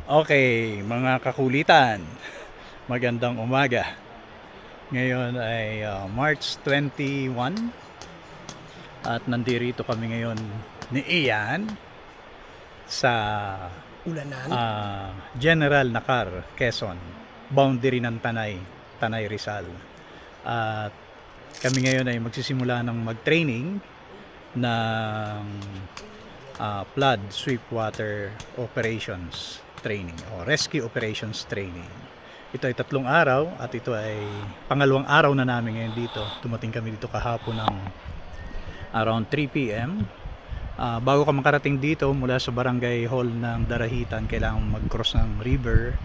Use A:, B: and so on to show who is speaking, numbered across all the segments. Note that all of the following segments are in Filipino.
A: Okay, mga kakulitan, magandang umaga. Ngayon ay March 21 at nandito kami ngayon ni Ian sa
B: Ulanan?
A: General Nakar, Quezon, boundary ng Tanay Rizal. At kami ngayon ay magsisimula ng mag-training ng flood sweepwater operations training o rescue operations training. Ito ay 3 araw at ito ay pangalawang araw na namin ngayon dito. Dumating kami dito kahapon ng around 3 p.m. Bago ka makarating dito mula sa barangay hall ng Darahitan, kailangan mag-cross ng river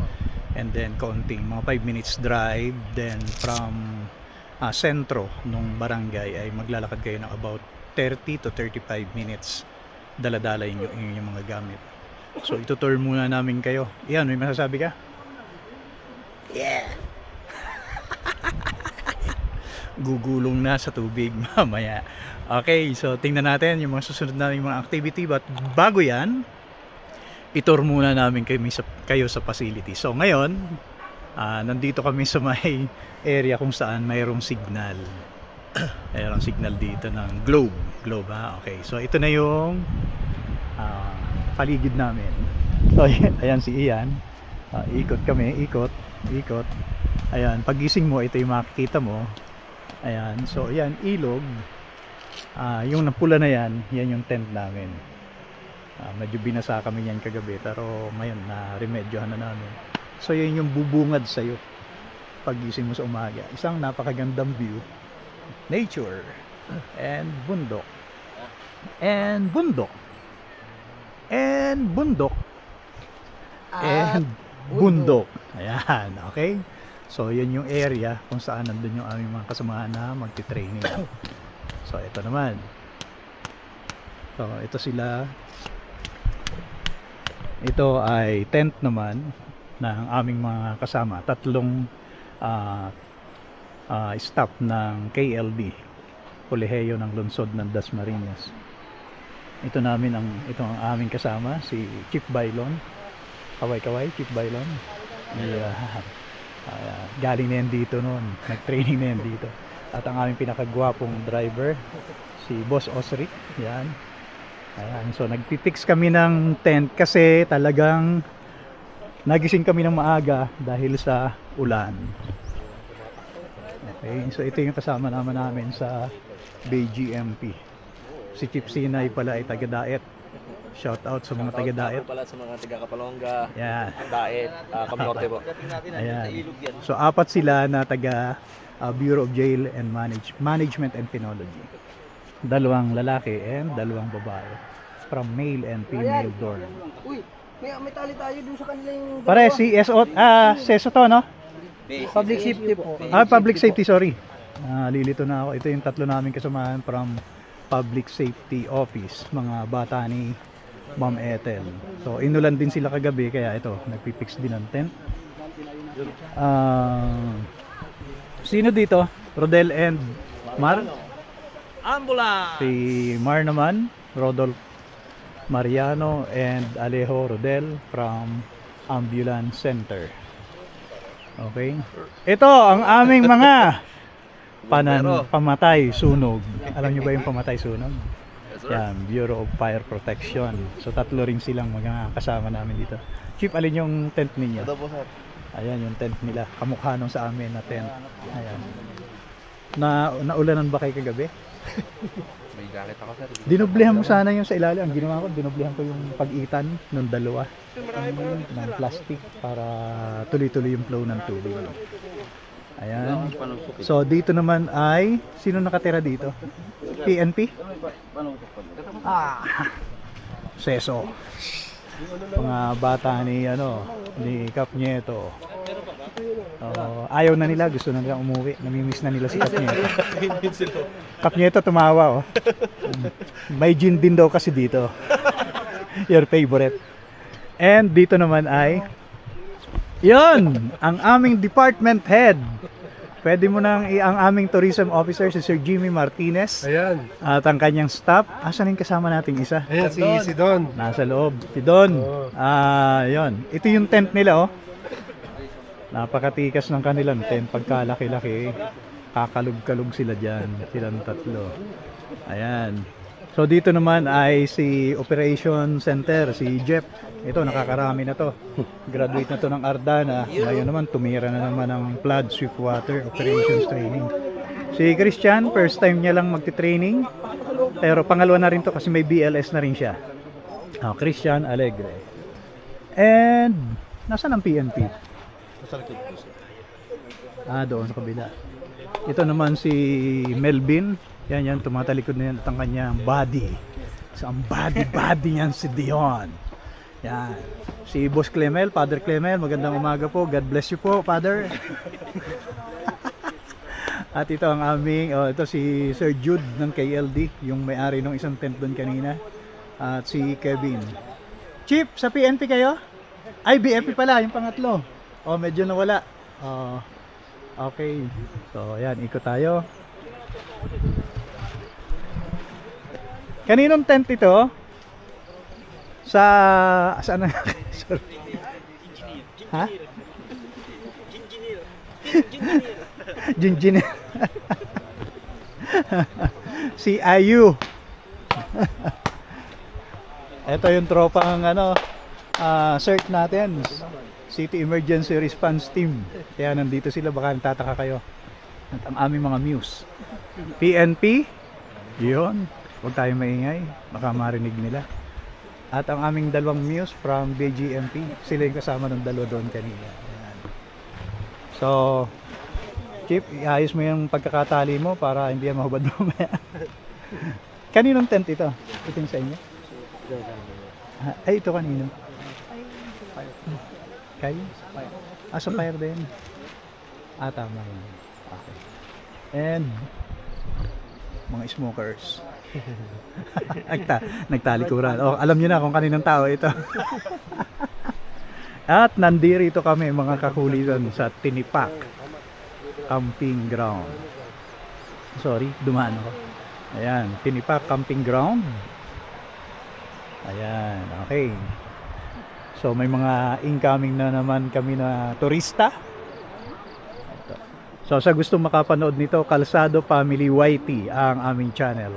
A: and then konting mga 5 minutes drive. Then from sentro ng barangay ay maglalakad kayo ng about 30 to 35 minutes, dala-dala yung mga gamit. So itutour muna namin kayo. Iyan, may masasabi ka?
B: Yeah!
A: Gugulong na sa tubig mamaya. Okay, so tingnan natin yung mga susunod namin mga activity. But bago yan, itour muna namin kayo sa facility. So ngayon, nandito kami sa may area kung saan mayroong signal. Mayroong signal dito ng globe. Globe, ha? Okay, so ito na yung paligid namin. So ayan si Ian. Ikot kami, ikot. Ayan, pagising mo, ito yung makikita mo. Ayan, so ayan, ilog. Yung napula na yan yung tent namin. Medyo binasa kami yan kagabi, pero ngayon na remedyohan na namin. So yan yung bubungad sa'yo pagising mo sa umaga. Isang napakagandang view, nature, and bundok. And bundok. And bundok. And bundok. Ayan, okay? So, yun yung area kung saan nandun yung aming mga kasamahan na magti-training. So, ito naman. So, ito sila. Ito ay tent naman ng aming mga kasama. 3 staff ng KLD, Kolehiyo ng Lungsod ng Dasmariñas. Ito ang aming kasama, si Chief Bailon. Kaway, Chief Bailon. Galing na yan dito noon. Nag-training na yan dito. At ang aming pinakagwapong driver, si Boss Osric. Yan. Ayan. So nagpipix kami ng tent kasi talagang nagising kami ng maaga dahil sa ulan. Okay. So ito yung kasama namin sa BGMP. Si Chief Sinay pala ay taga-Daet. Shout out sa mga taga-Daet.
C: Pala sa mga taga-Kapalonga.
A: Yan.
C: Daet, Kamnorte po.
A: Ayan. So 4 sila na taga Bureau of Jail and Management and Penology. 2 lalaki and 2 babae. From male and female dorm.
B: Uy, may tali tayo dun sa kanilang...
A: Pare, si SESO to, no?
B: Public safety po.
A: Public safety, sorry. Lilito na ako. Ito yung 3 namin kasamahan from Public Safety Office. Mga bata ni Ma'am Ethel. So, inulan din sila kagabi, kaya ito, nagpipix din ng tent. Sino dito? Rodel and Mar?
C: Ambulance!
A: Si Mar naman, Rodolph Mariano and Alejo Rodel from Ambulance Center. Okay. Ito ang aming mga pamatay sunog. Alam niyo ba yung pamatay sunog? Yan, Bureau of Fire Protection. So 3 rin silang mga kasama namin dito. Chief, alin yung tent ninyo?
C: Ito po, sir.
A: Ayan yung tent nila. Kamukha nung sa amin na tent. Ayan. Naulanan ba kayo kagabi?
C: May jacket ako, sir.
A: Dinublehan mo sana yung sa ilalim. Ang ginawa ko, dinublehan ko yung pag-itan ng 2 ng plastic para tuloy-tuloy yung flow ng tubig. Ayan. So dito naman ay sino nakatira dito? PNP? Seso. Mga bata ni Kap Nieto. Ayaw na nila, gusto na nila umuwi. Namimiss na nila si Kap Nieto. Kap Nieto tumawa, oh. May gin din daw kasi dito. Your favorite. And dito naman ay yun, ang aming department head. pwede mo nang ang aming tourism officer si Sir Jimmy Martinez
D: Ayan.
A: at ang kanyang staff. Asan yung kasama nating isa?
D: Ayan, si Don.
A: Nasa loob. Si Don.
D: Oo.
A: Yun. Ito yung tent nila, oh. Napakatikas ng kanilang tent. Pagkalaki-laki, kakalog-kalog sila dyan. Silang tatlo. Ayan. So dito naman ay si Operation Center, si Jeff. Ito, nakakarami na to. Graduate na to ng Ardana. Ngayon naman, tumira na naman ng Flood Swiftwater Operations Training. Si Christian, first time niya lang magti-training. Pero pangalawa na rin to kasi may BLS na rin siya. Christian Alegre. And, nasaan ang PNP? Doon sa kabila. Ito naman si Melvin. Yan, tumatalikod na yan at ang kanyang body. So, ang body niyan si Dion. Yan. Si Boss Clemel, Father Clemel, magandang umaga po. God bless you po, Father. At ito ang aming, ito si Sir Jude ng KLD, yung may-ari ng isang tent doon kanina. At si Kevin. Chief, sa PNP kayo? Ay, BFP pala, yung pangatlo. Medyo nawala. Okay. So, yan, ikot tayo. Kaninong tent ito? Saan na? Sorry. Ha? Engineer. Si Ayu. Ito yung tropa ng search natin. City Emergency Response Team. Kaya nandito sila, baka natataka kayo. At ang aming mga muse. PNP. Yun. Huwag tayong maingay. Baka marinig nila. At ang aming dalawang muse from BGMP. Sila yung kasama ng dalawa doon kanina. Ayan. So, Chip, iayos mo yung pagkakatali mo para hindi yan mahubad mamaya. Kaninong tent ito? Ito yung sa inyo? Ay, ito kanino? Kayo? Sa fire din. Tama yun. Okay. And, mga smokers. Nagtalikuran. Alam niyo na kung kaninong tao ito. At nandirito kami mga kakulitan sa Tinipak Camping Ground. Sorry, dumaan ako. Ayan, Tinipak Camping Ground. Ayan, okay. So may mga incoming na naman kami na turista. So sa gusto makapanood nito, Kalsado Family YT ang aming channel.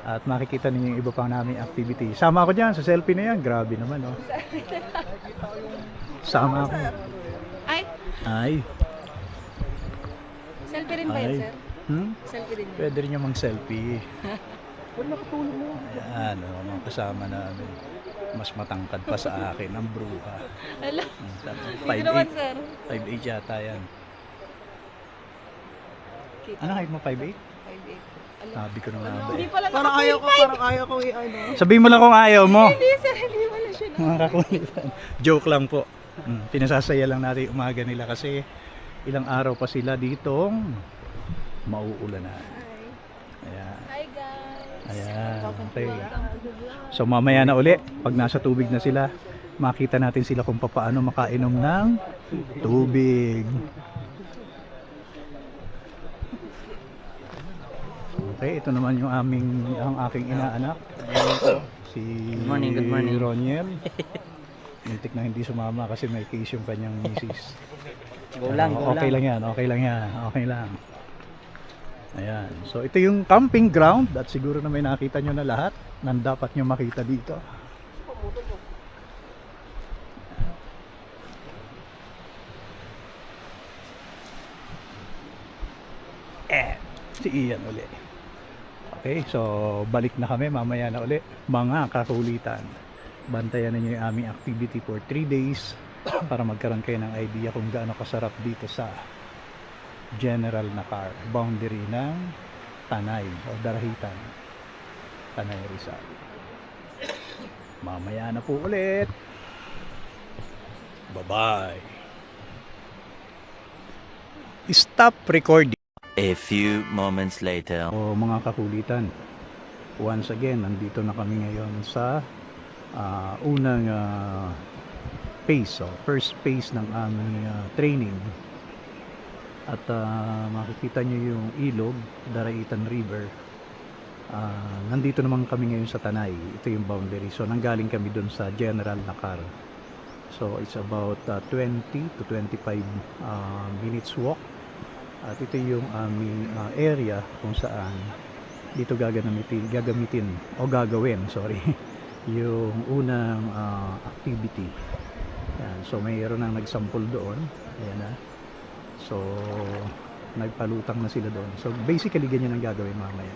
A: At makikita ninyo yung iba pang naming activity. Sama ako dyan sa selfie na yan. Grabe naman, oh. Sama ako. Ay.
E: Selfie rin ba yan, sir? Selfie rin yan.
A: Pwede rin yung mag-selfie. Ayan, mga kasama namin. Mas matangkad pa sa akin ang bruha.
E: Hello. Dito naman, sir.
A: 5'8 yata yan.
E: Kita.
A: Ano height mo? 5'8?
E: 5'8.
A: Sabi ko na nga ba
E: Hindi
A: eh.
E: pala
B: Parang ayaw ko
A: Sabihin mo lang kung ayaw mo.
E: Hindi, sir. Hindi pala siya na.
A: Mga kakulitan. Joke lang po. Pinasasaya lang natin umaga nila kasi ilang araw pa sila ditong mauulanan. Ayan.
E: Hi, guys.
A: Ayan. Okay. So mamaya na uli, pag nasa tubig na sila, makita natin sila kung paano makainom ng tubig. Okay, ito naman yung ang aking inaanak. Si
B: Good morning.
A: Roniel. Muntik na hindi sumama kasi may case yung kanyang misis.
B: Go lang.
A: Okay lang yan. Okay lang. Ayan. So ito yung camping ground at siguro na may nakita nyo na lahat ng dapat nyo makita dito. Si Ian uli. Okay, so balik na kami mamaya na uli. Mga kakulitan. Bantayan ninyo yung aming activity for 3 days para magkaroon kayo ng idea kung gaano kasarap dito sa General Nakar, boundary ng Tanay o Darahitan, Tanay Rizal. Mamaya na po ulit. Bye-bye. Stop recording.
F: A few moments later.
A: O mga kakulitan, once again, nandito na kami ngayon sa unang phase, first phase ng aming training. At makikita nyo yung ilog, Daraitan River. Nandito naman kami ngayon sa Tanay. Ito yung boundary. So nanggaling kami dun sa General Nakar. So it's about 20 to 25 minutes walk. At ito yung aming area kung saan dito gagawin yung unang activity. Yan. So mayroon nang nagsample doon. Ayan na. So nagpalutang na sila doon. So basically ganyan ang gagawin mamaya.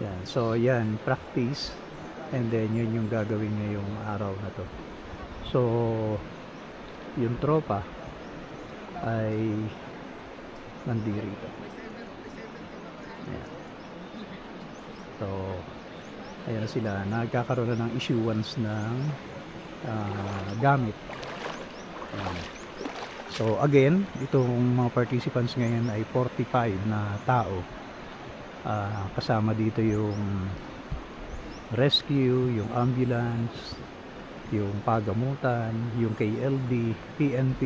A: Yan. So yan, practice, and then yun yung gagawin ngayong araw na to. So yung tropa ay nandirito. Ayan. So ayan na sila, nagkakaroon na ng issuance ng gamit. Ayan. So again, itong mga participants ngayon ay 45 na tao. Kasama dito yung rescue, yung ambulance, yung pagamutan, yung KLD, PNP,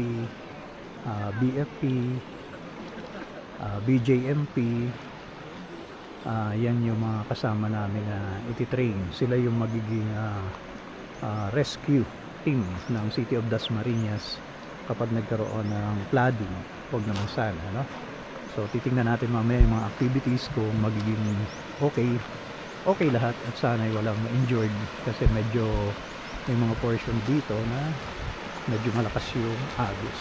A: BFP, BJMP. Yan yung mga kasama namin na ititrain. Sila yung magiging rescue team ng City of Dasmariñas kapag nagkaroon ng flooding. Huwag naman sana, no? So titingnan natin mamaya yung mga activities kung magiging okay lahat, at sana ay walang injured, kasi medyo may mga portion dito na medyo malakas yung agos.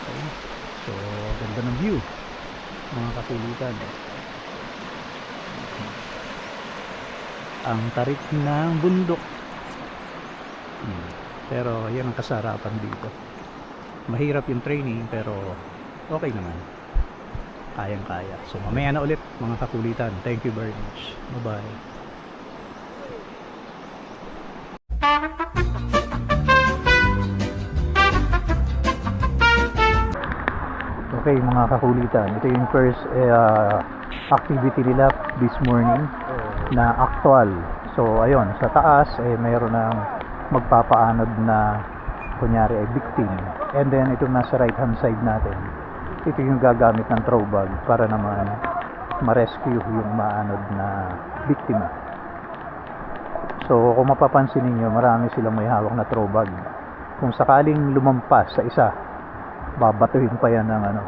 A: Okay. So ganda ng view mga kakulitan. Ang tarik ng bundok. Pero yan ang kasarapan dito. Mahirap yung training pero okay naman. Kayang-kaya. So mamaya na ulit mga kakulitan. Thank you very much. Bye-bye. Okay mga kakulitan. Ito yung first activity nila this morning na actual. So ayun, sa taas mayroon ng magpapaanod na kunyari ay victim, and then itong nasa right hand side natin, ito yung gagamit ng throw bag para naman ma-rescue yung maanod na biktima. So kung mapapansin niyo, marami silang may hawak na throw bag. Kung sakaling lumampas sa isa, babatuhin pa yan ng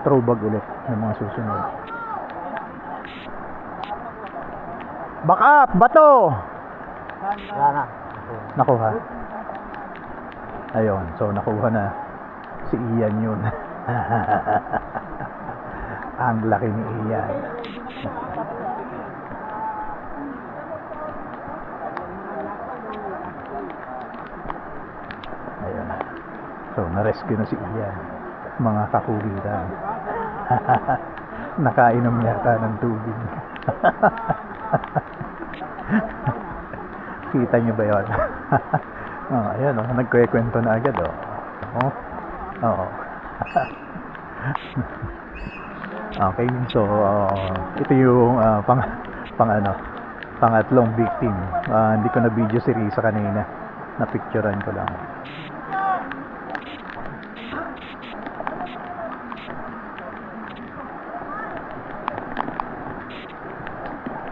A: throw bag ulit ng mga susunod. Back up! Bato! Nakuha. Ayun, so nakuha na. Si Ian yun. Ang laki ni Ian. Ayun na. So na-rescue na si Ian. Mga kakulitan. Nakainom yata ng tubig. Kita nyo ba yun? Ayan o, nagkwekwento na agad o. Oo. Okay, so ito yung pangatlong victim. Hindi ko na video si Risa kanina. Napicturean ko lang.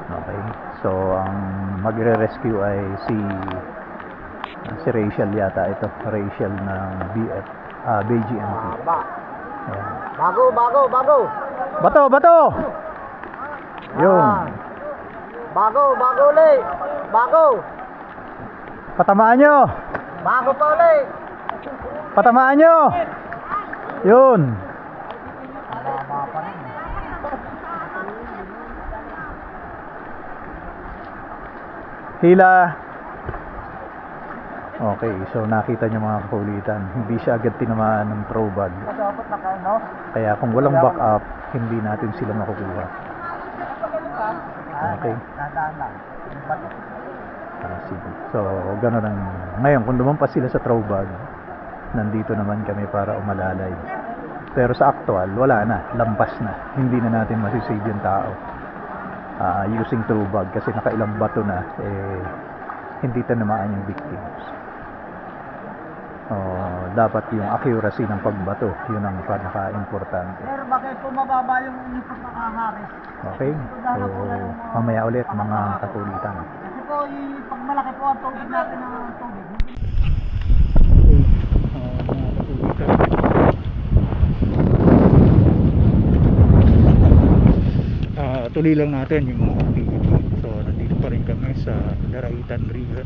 A: Okay, so ang magre-rescue ay si Rachel yata ito. Rachel ng BGMP. Ayan.
B: Bago.
A: Bato! Yun.
B: Bago ulit. Bago.
A: Patamaan nyo!
B: Bago pa ulit.
A: Patamaan nyo! Yun. Hila. Okay, so nakita nyo mga kakulitan, hindi siya agad tinamaan ng throw bag. Kaya kung walang backup, hindi natin sila makukuha. Okay. Sige. So, gano'n ang... Ngayon, kung lumampas sila sa throw bag, nandito naman kami para umalalay. Pero sa actual, wala na, lampas na. Hindi na natin masisave yung tao. Using throw bag kasi nakailang bato na, hindi tinamaan yung victims. Dapat yung accuracy ng pagbato, yun ang pinaka-importante.
B: Sir, bakit po mababa yung inipot ng haharis?
A: Okay? So, mamaya ulit mga kakulitan.
B: Kasi po, pag malaki po ang tubig natin ng tubig.
A: Tuloy lang natin yung mga activity. So nandito pa rin kami sa Daraitan River.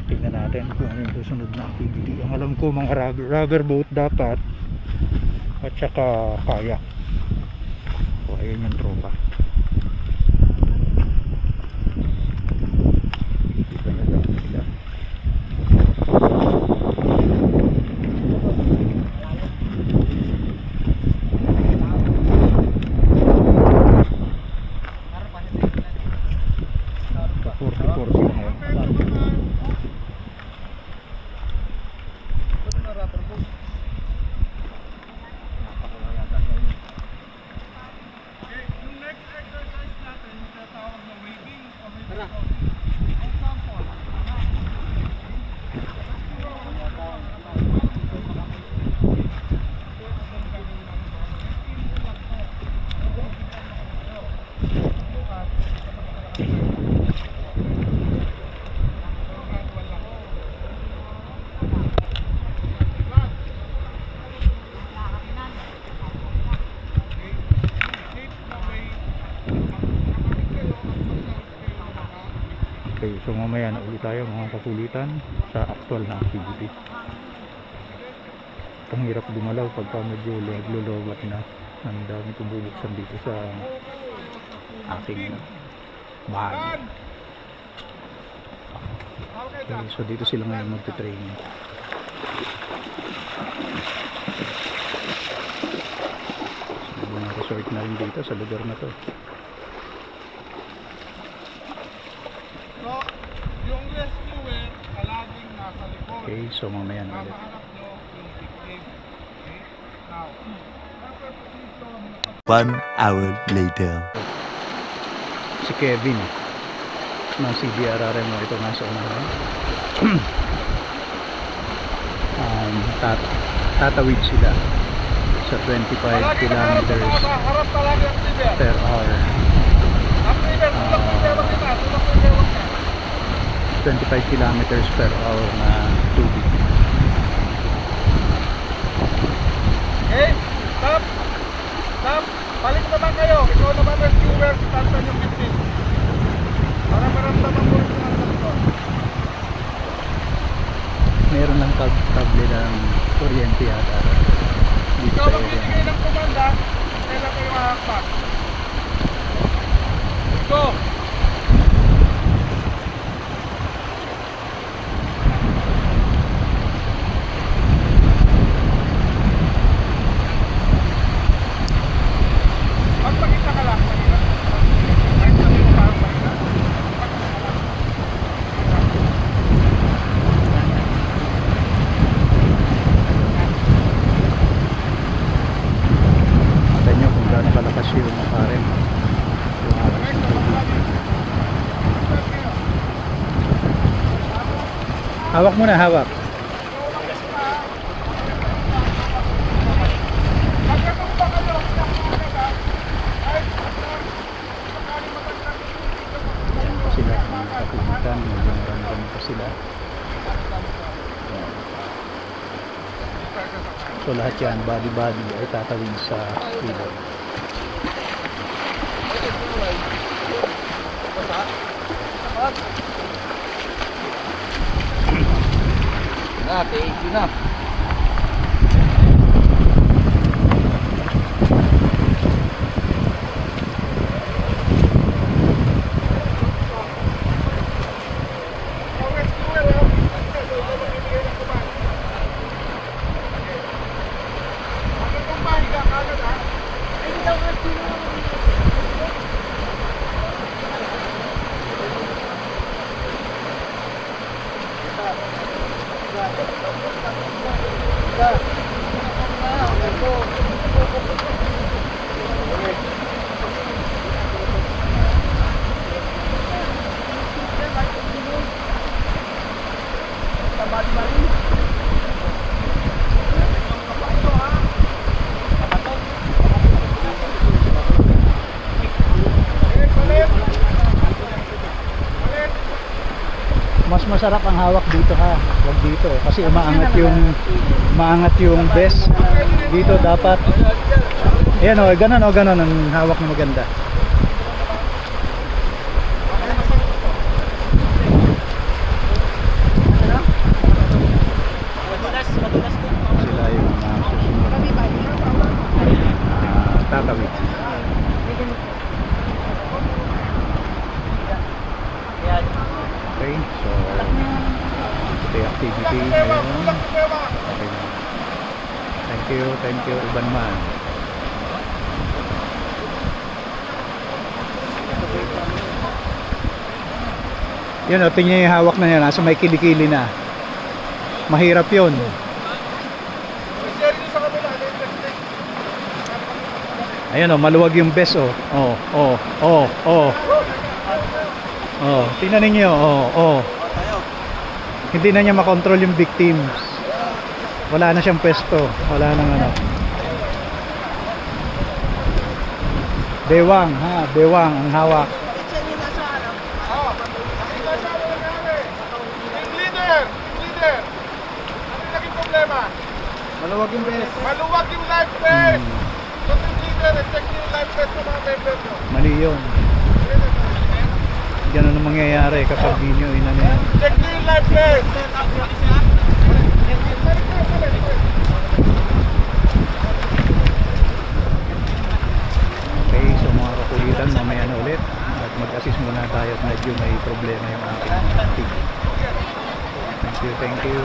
A: Tingnan natin kung ano yung susunod na activity. Ang alam ko mga rubber boat dapat at saka kayak. So ayun yung tropa. Dito na lang sila. Okay, so mamaya na ulit tayo mga kakulitan sa actual na activity. Ang hirap dumalaw pagka medyo naglulowat na. Ang dami kong bubuksan dito sa ating bag. Okay, so dito sila ngayon magte-training. So, mga resort na rin dito sa lugar na to.
D: Yung rescuer, palaging nasa likod.
A: Okay, so mamaya na ulit.
D: Mahanap nyo yung victim. Okay? Now, after position,
F: 1 hour later.
A: Si Kevin ng CBRRMO, ito nga sa unahan. Tatawid sila sa 25 kilometers
D: harap palagi ang river.
A: per hour.
D: Ang river, tulak yung dewag kita. Tulak yung dewag ka.
A: 25 kilometers per hour na tubig.
D: Okay? Stop! Stop! Balik naman kayo. Ikaw naman rescuer. Tantan yung victim. Para maramdaman mo rin yung nasa likod.
A: Meron lang table ng kuryente yata dito
D: Ikaw
A: sa
D: ang
A: area.
D: bibigay ng komanda. Kailan kayo mahakpak. Go! Magpakita ka lang. Kahit sabi mo parang pakita. Magpakita ka lang.
A: Kita nyo kung gaano kalakas yung current. Yung agos ng tubig. Hawak muna, hawak. Sila mga kapitan, nagmarami pa sila. So lahat yan, body ay tatawid sa ilog.
C: Thank you na.
A: masarap ang hawak dito ha. Huwag dito kasi umaangat yung best. Dito dapat. Ayan o, ganun ang hawak na maganda. Sila yung susunod. Tatawid. Okay, so stay activity ngayon. Okay. Thank you, Iban Man. Yun o, tingnan yung hawak na yan, nasa may kilikili na. Mahirap yun. Ayun o, maluwag yung best o. Tingnan ninyo, Hindi na niya makontrol yung victims. Wala na siyang pwesto. Wala nang ano. Bewang, bewang ang hawak.
D: Leader! Ano yung naging problema?
A: Maluwag yung best.
D: Maluwag yung life vest! So, team leader, check yung life vest ng mga members nyo.
A: Mali yun. Ganun ang mangyayari kapag di nyo inano yan.
D: Check yung life vest!
A: Okay, so mga kakulitan, mamaya na ulit. At mag-assist muna tayo at medyo may problema yung ating team. Thank you.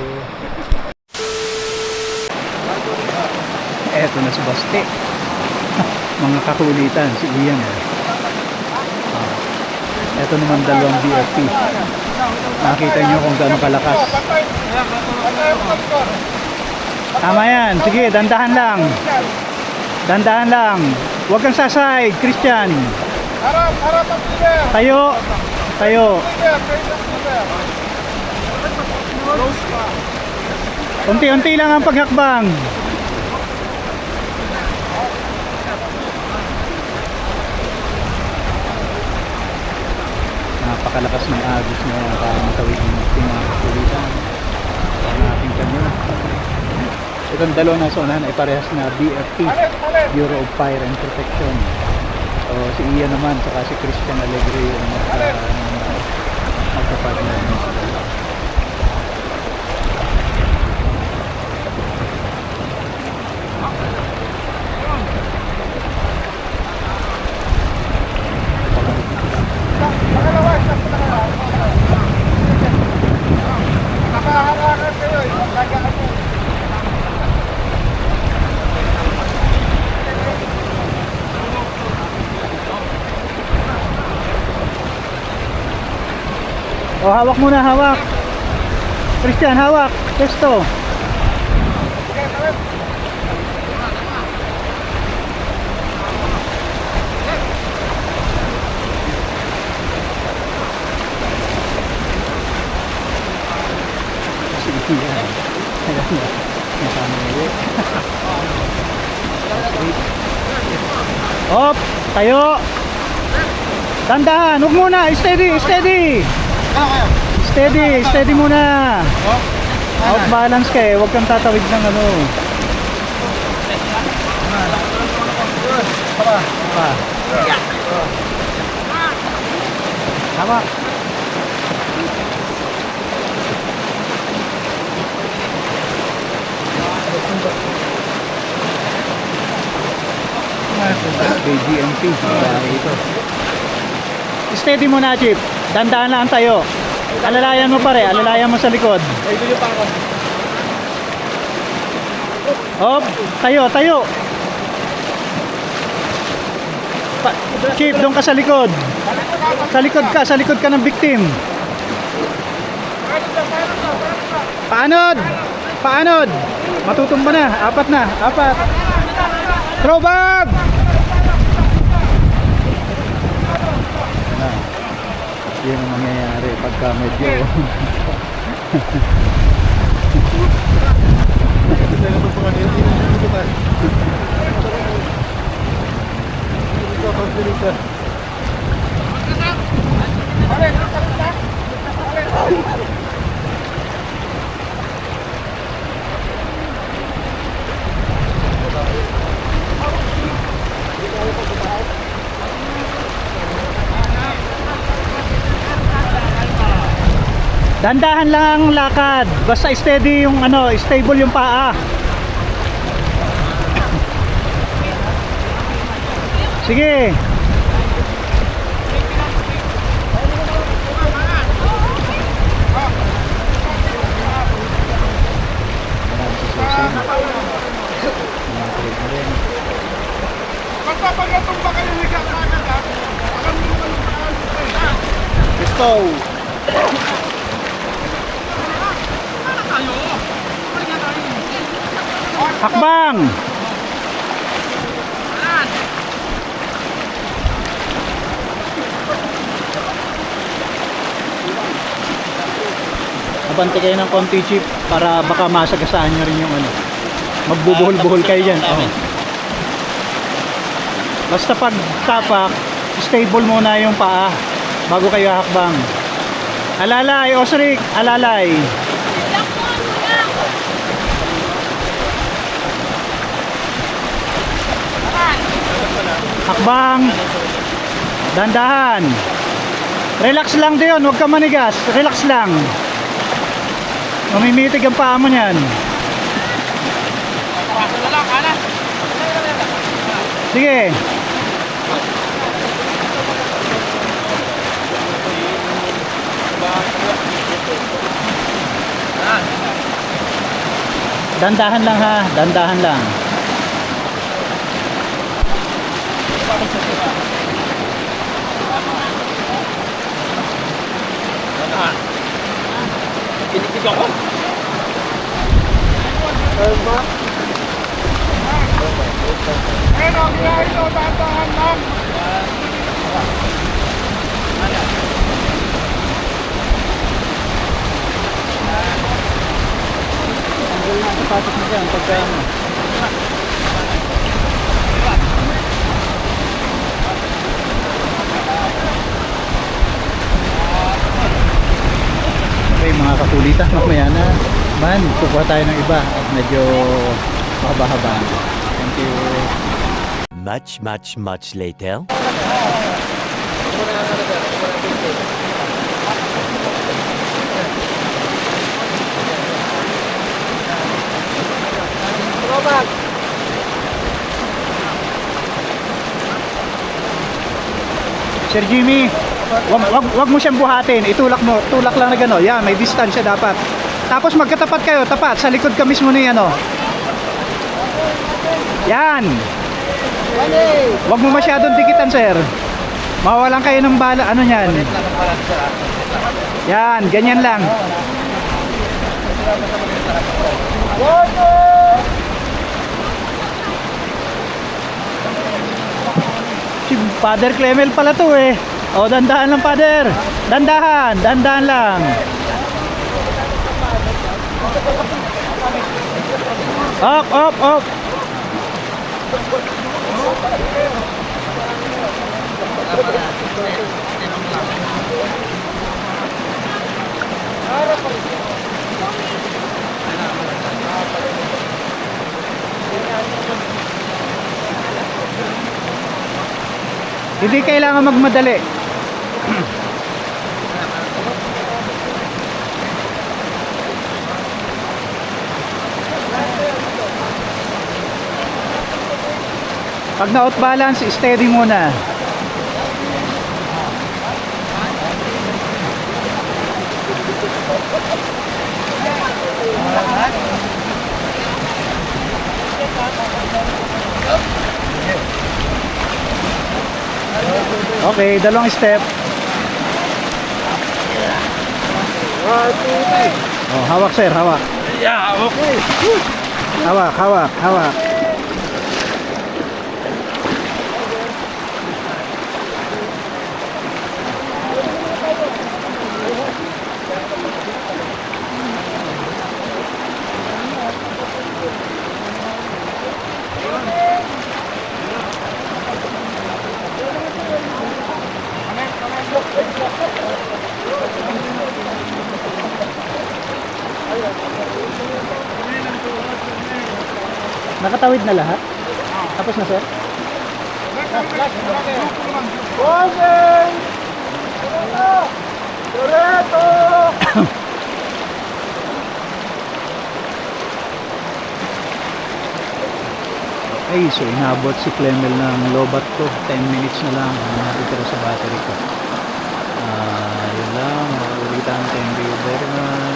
A: Eto na si Baste. Mga kakulitan, si Ian. Eto naman dalawang BFP. Nakita nyo kung gaano kalakas. Tama yan. Sige, dandahan lang. Dandahan lang. Huwag kang saside, Christian.
D: Harap ang leader!
A: Tayo.
D: Leader!
A: Unti-unti lang ang paghakbang. Napakalakas ng agos na para matawid ng ating mga kapulitan. Ang ating kanyo. Itong dalawang nasa unahan ay parehas na BFP, Bureau of Fire and Protection. So si Ian naman saka si Christian Alegre yung magkapartner ng sila.
D: Nakaharakan kayo eh.
A: O, hawak muna, hawak. Christian, hawak. Testo. Si Ian. Ayan na. Nasama ulit. Hop, tayo. Dandahan, huwag muna. Steady. Steady muna. Out balance ka eh. Huwag kang tatawid ng ano. Tama. KGMP. Ito. Steady muna, Chip. Dandahan lang tayo. Alalayan mo pare, alalayan mo sa likod. Hop, tayo. Chip, doon ka sa likod. Sa likod ka ng victim. Paanod. Matutumba na, apat. Throw bag! Yan ang mangyayari pagka medyo Dandahan lang ang lakad. Basta steady yung ano, stable yung paa. Sige.
D: Basta pag natumba kayo, higa ka agad ha. Alam mo naman yung paan.
A: Gusto. Hakbang. Abante kayo ng konti, Chief, para baka masagasaan nyo rin yung ano. Magbubuhol-buhol kayo dyan. Oh. Basta pag tapak, stable muna yung paa bago kayo hakbang. Alalay, Osric, alalay. Hakbang. Dandahan. Relax lang diyon, huwag ka manigas. Relax lang. Mamimitig ang paa mo niyan. Sige. Dandahan lang ha, dandahan lang.
C: Kinitig ako.
D: Ayun o, biyahe ito, dahan-dahan lang.
A: Tanggal na ang sapatos mo dyan, pagka ano. Okay mga kakulitan, mamaya na man, kukuha tayo ng iba at medyo mahaba-haba. Thank you.
F: Much later.
A: Sir Jimmy, wag mo siyang buhatin. Itulak mo, tulak lang na gano. Yan, may distansya dapat. Tapos magkatapat kayo, tapat sa likod ka mismo ni ano. Yan. Wag mo masyadong dikitan, sir. Mawawalan kayo ng bala, ano niyan. Yan, ganyan lang. Si Father Clemel pala to eh. O, dandahan lang, Father. Dandahan, dandahan lang. Op. Hindi kailangan magmadali. Pag na-out balance, steady muna. Okay, dalawang step. Oh, hawak sir, hawak.
C: Yeah, okay.
A: Hawak. Nakatawid na lahat? Tapos na, sir? Ay, so inabot si Clemel ng lobat ko. 10 minutes na lang ang natitira sa battery ko. Yun lang. Ulitan. Thank you very much.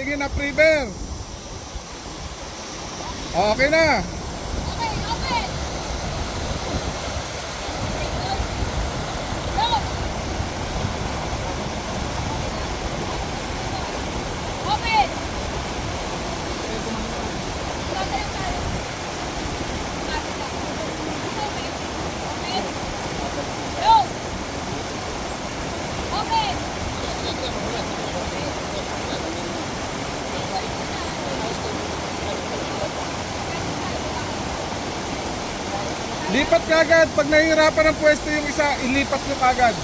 D: tingin na prever. Okay na. Lipat kagad. Pag nahihirapan ng pwesto yung isa, ilipat nyo kagad.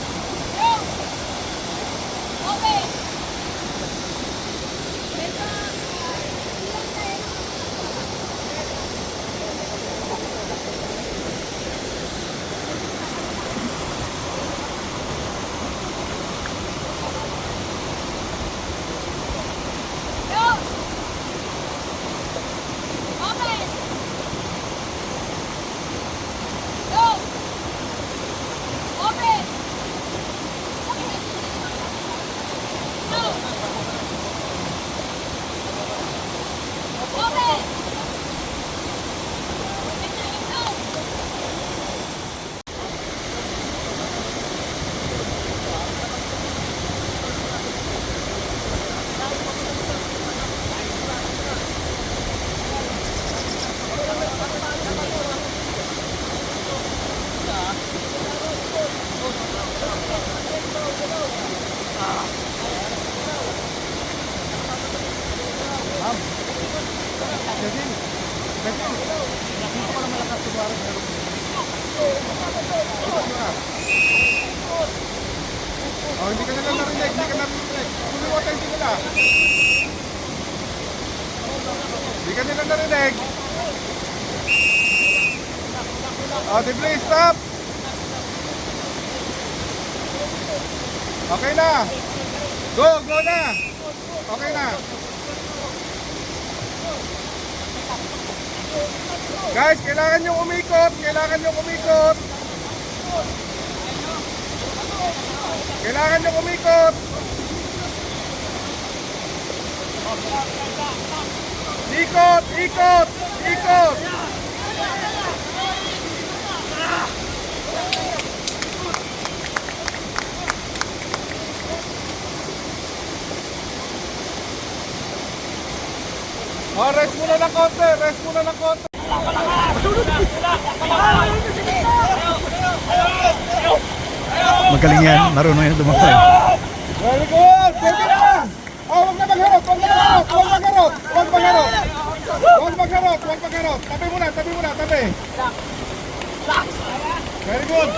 D: Oh, hindi ka na narinig, hindi ka narinig. Tuloy mo attention nila. Hindi ka nila narinig. Oh, please stop. Okay na. Go na. Okay na. Guys, kailangan nyo umikot. Kailangan nyo umikot. Kailangan nyo umikot. Ikot, ikot, ikot. Oh, rest muna ng konti, rest muna ng konti.
A: Magaling yan, marunong yan tumakbo.
D: Very good! Pwede na! Oh, huwag na magharot! Huwag na magharot! Huwag magharot! Huwag magharot! Huwag magharot! Huwag magharot! Tabi muna! Tabi muna! Tabi! Very good!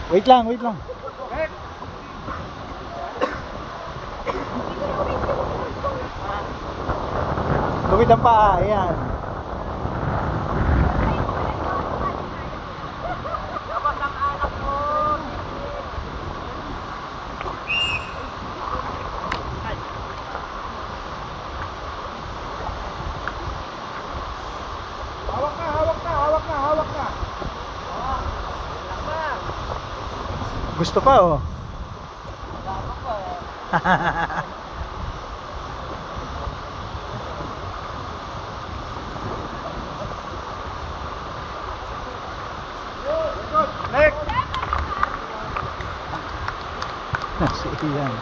A: Wait lang, wait lang. Tuwid ang paa, ayan.
D: Hawak na! Hawak na! Hawak na! Hawak na!
A: Gusto pa oh.
D: Next!
A: Nasa iyan.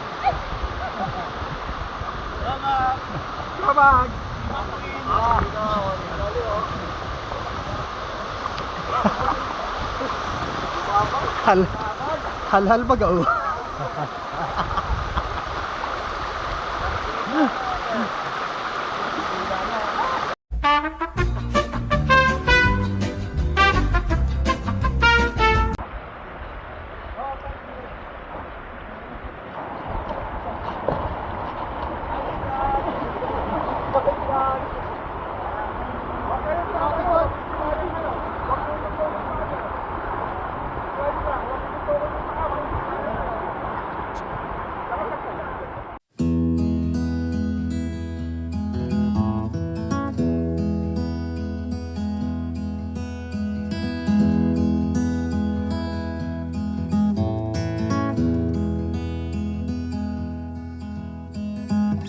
D: Kabag!
A: Hal-hal ba ga oh?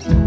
A: Bye.